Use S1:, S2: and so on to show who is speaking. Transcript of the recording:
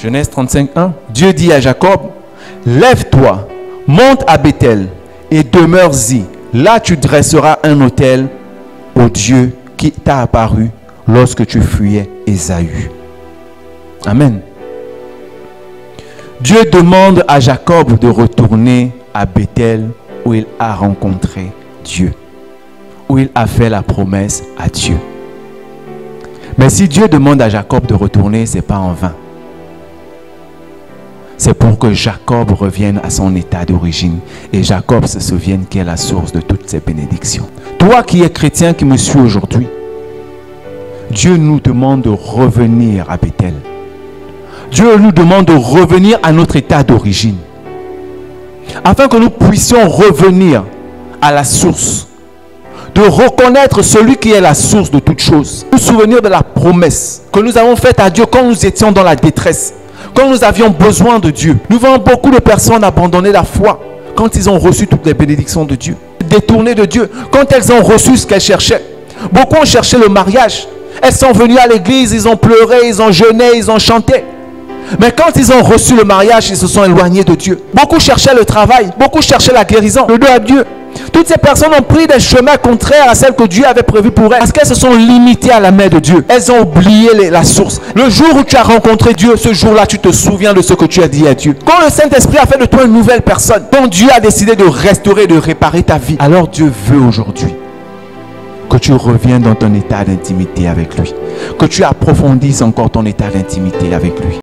S1: Genèse 35, 1. Dieu dit à Jacob, lève-toi, monte à Bethel et demeure-y. Là, tu dresseras un autel au Dieu qui t'a apparu lorsque tu fuyais Ésaü. Amen. Dieu demande à Jacob de retourner à Bethel où il a rencontré Dieu, où il a fait la promesse à Dieu. Mais si Dieu demande à Jacob de retourner, ce n'est pas en vain. C'est pour que Jacob revienne à son état d'origine et Jacob se souvienne qu'elle est la source de toutes ces bénédictions. Toi qui es chrétien, qui me suis aujourd'hui, Dieu nous demande de revenir à Bethel. Dieu nous demande de revenir à notre état d'origine, afin que nous puissions revenir à la source, de reconnaître celui qui est la source de toutes choses, nous souvenir de la promesse que nous avons faite à Dieu quand nous étions dans la détresse, quand nous avions besoin de Dieu. Nous voyons beaucoup de personnes abandonner la foi quand ils ont reçu toutes les bénédictions de Dieu, détourner de Dieu quand elles ont reçu ce qu'elles cherchaient. Beaucoup ont cherché le mariage, elles sont venues à l'église, ils ont pleuré, ils ont jeûné, ils ont chanté. Mais quand ils ont reçu le mariage, ils se sont éloignés de Dieu. Beaucoup cherchaient le travail, beaucoup cherchaient la guérison, le dos à Dieu. Toutes ces personnes ont pris des chemins contraires à celles que Dieu avait prévues pour elles, parce qu'elles se sont limitées à la main de Dieu. Elles ont oublié la source. Le jour où tu as rencontré Dieu, ce jour-là, tu te souviens de ce que tu as dit à Dieu. Quand le Saint-Esprit a fait de toi une nouvelle personne, quand Dieu a décidé de restaurer, de réparer ta vie, alors Dieu veut aujourd'hui que tu reviennes dans ton état d'intimité avec lui, que tu approfondisses encore ton état d'intimité avec lui.